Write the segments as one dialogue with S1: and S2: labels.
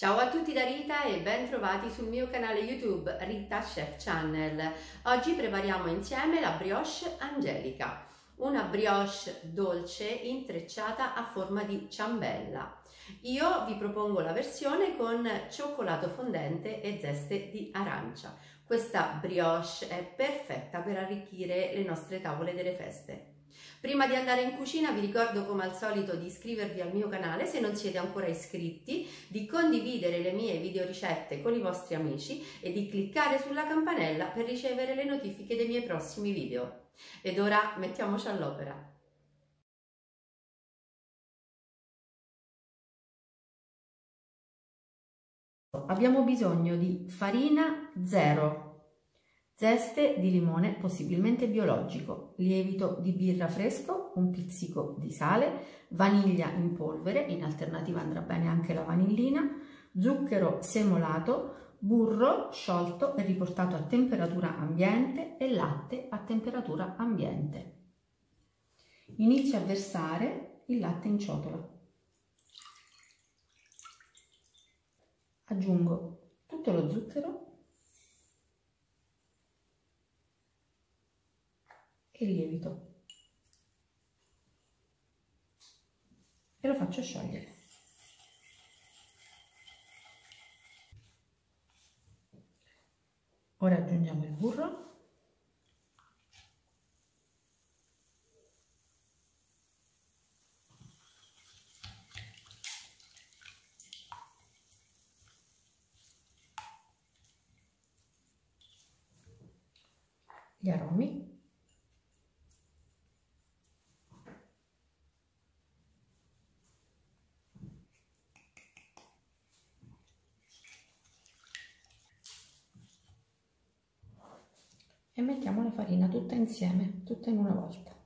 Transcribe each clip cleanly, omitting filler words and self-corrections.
S1: Ciao a tutti da Rita e ben trovati sul mio canale YouTube Rita Chef Channel. Oggi prepariamo insieme la brioche angelica, una brioche dolce intrecciata a forma di ciambella. Io vi propongo la versione con cioccolato fondente e zeste di arancia. Questa brioche è perfetta per arricchire le nostre tavole delle feste. Prima di andare in cucina vi ricordo come al solito di iscrivervi al mio canale se non siete ancora iscritti, di condividere le mie video ricette con i vostri amici e di cliccare sulla campanella per ricevere le notifiche dei miei prossimi video. Ed ora mettiamoci all'opera. Abbiamo bisogno di farina zero, zeste di limone possibilmente biologico, lievito di birra fresco, un pizzico di sale, vaniglia in polvere, in alternativa andrà bene anche la vanillina, zucchero semolato, burro sciolto e riportato a temperatura ambiente e latte a temperatura ambiente. Inizio a versare il latte in ciotola. Aggiungo tutto lo zucchero e il lievito e lo faccio sciogliere. Ora aggiungiamo il burro gli aromi e mettiamo la farina tutta insieme, tutta in una volta.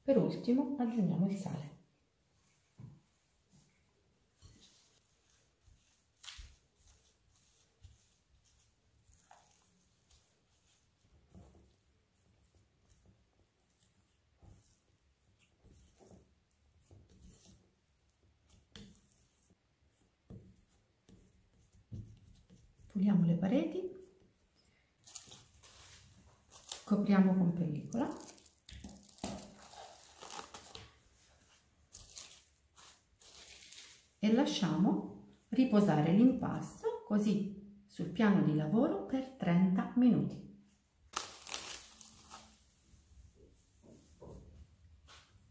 S1: Per ultimo aggiungiamo il sale. Puliamo le pareti, copriamo con pellicola e lasciamo riposare l'impasto così sul piano di lavoro per 30 minuti.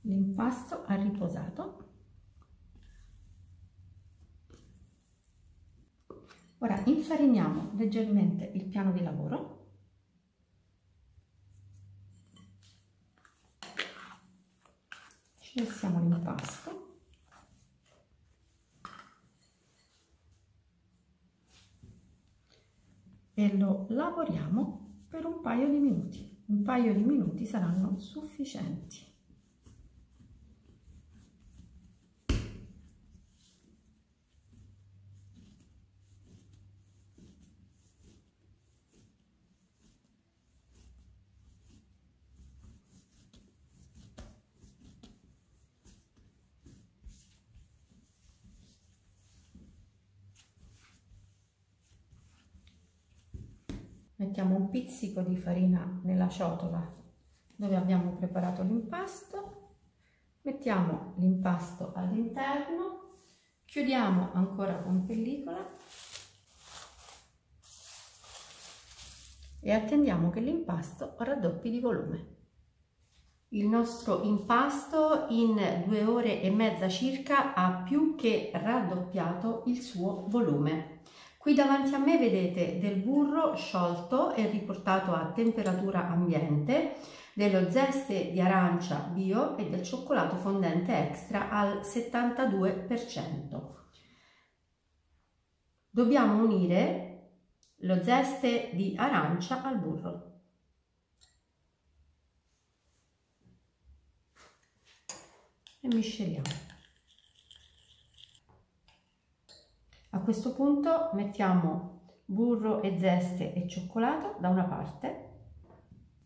S1: L'impasto ha riposato. Ora infariniamo leggermente il piano di lavoro. Ci versiamo l'impasto. E lo lavoriamo per un paio di minuti. Un paio di minuti saranno sufficienti. Mettiamo un pizzico di farina nella ciotola dove abbiamo preparato l'impasto, mettiamo l'impasto all'interno, chiudiamo ancora con pellicola e attendiamo che l'impasto raddoppi di volume. Il nostro impasto in 2 ore e mezza circa ha più che raddoppiato il suo volume. Qui davanti a me vedete del burro sciolto e riportato a temperatura ambiente, dello zeste di arancia bio e del cioccolato fondente extra al 72%. Dobbiamo unire lo zeste di arancia al burro. E misceliamo. A questo punto mettiamo burro e zeste e cioccolato da una parte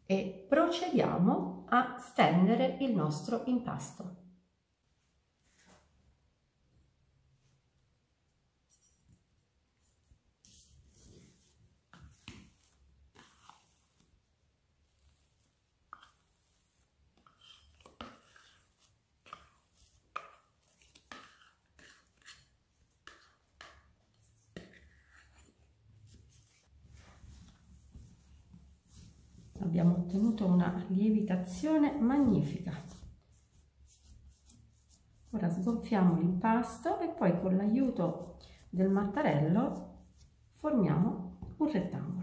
S1: e procediamo a stendere il nostro impasto. Abbiamo ottenuto una lievitazione magnifica. Ora sgonfiamo l'impasto e poi con l'aiuto del mattarello formiamo un rettangolo.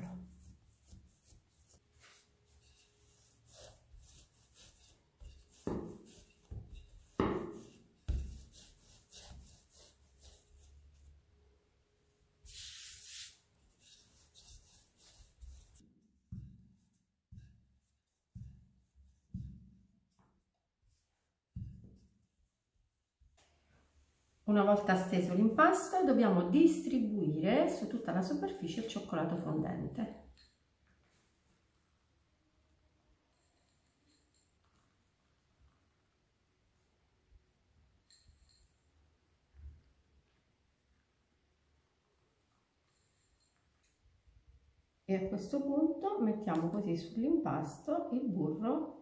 S1: Una volta steso l'impasto, dobbiamo distribuire su tutta la superficie il cioccolato fondente. E a questo punto mettiamo così sull'impasto il burro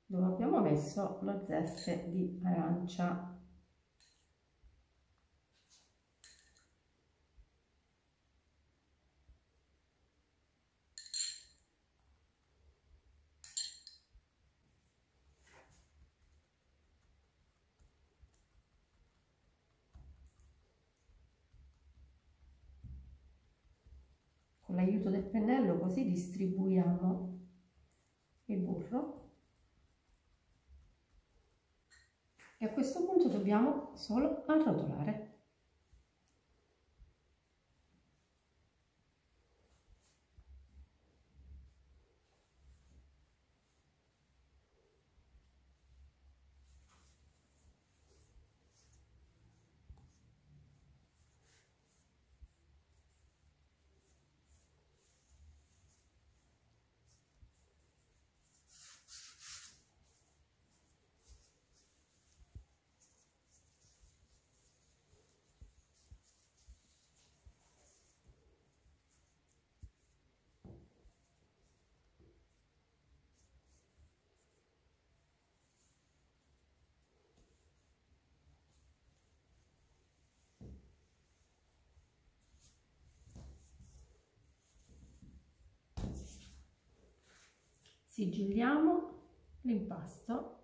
S1: dove abbiamo messo lo zeste di arancia. Con l'aiuto del pennello così distribuiamo il burro. E a questo punto dobbiamo solo arrotolare. Sigilliamo l'impasto .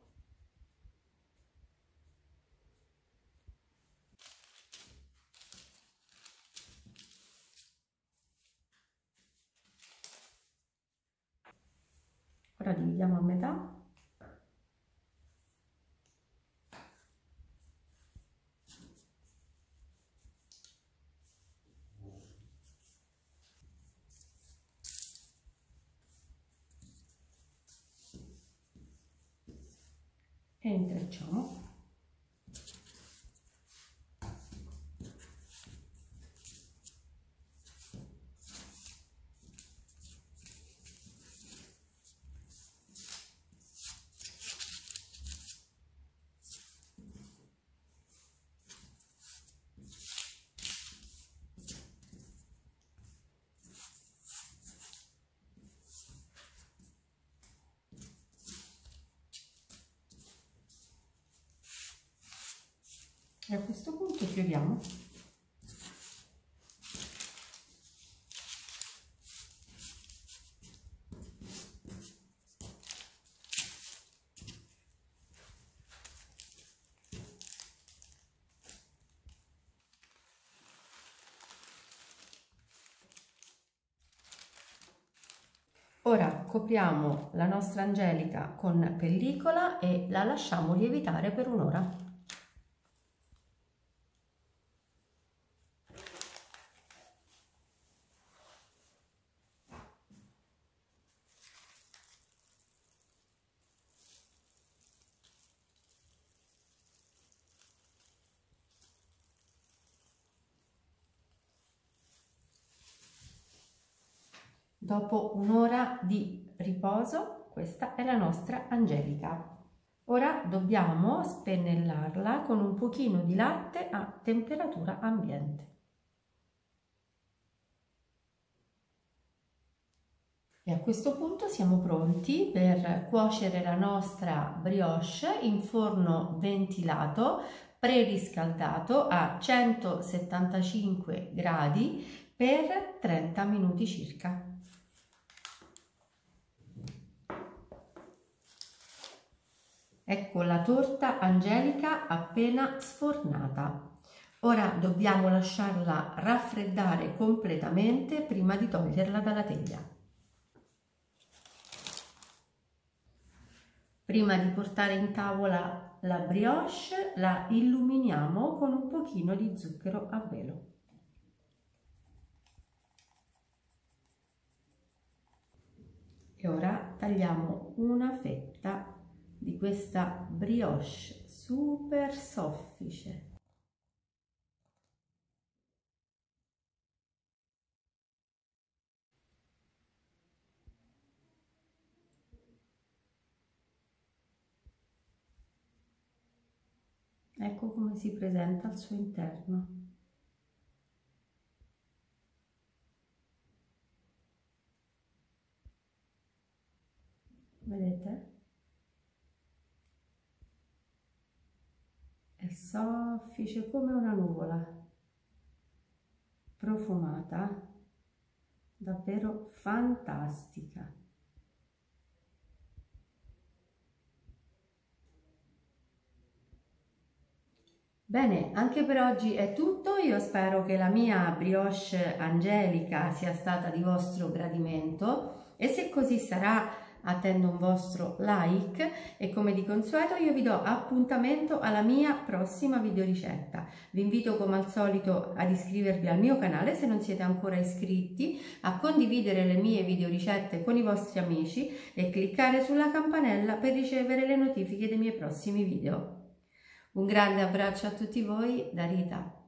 S1: Ora dividiamo a metà . E intrecciamo . E a questo punto chiudiamo . Ora copriamo la nostra angelica con pellicola e la lasciamo lievitare per un'ora. Dopo un'ora di riposo, questa è la nostra Angelica. Ora dobbiamo spennellarla con un pochino di latte a temperatura ambiente. E a questo punto siamo pronti per cuocere la nostra brioche in forno ventilato, preriscaldato a 175 gradi per 30 minuti circa. Ecco la torta Angelica appena sfornata. Ora dobbiamo lasciarla raffreddare completamente prima di toglierla dalla teglia. Prima di portare in tavola la brioche la illuminiamo con un pochino di zucchero a velo. E ora tagliamo una fetta di questa brioche super soffice. Ecco come si presenta al suo interno. Vedete? È soffice come una nuvola, profumata, davvero fantastica. Bene, anche per oggi è tutto. Io spero che la mia brioche Angelica sia stata di vostro gradimento e se così sarà attendo un vostro like e come di consueto io vi do appuntamento alla mia prossima videoricetta. Vi invito come al solito ad iscrivervi al mio canale se non siete ancora iscritti, a condividere le mie videoricette con i vostri amici e cliccare sulla campanella per ricevere le notifiche dei miei prossimi video. Un grande abbraccio a tutti voi da Rita.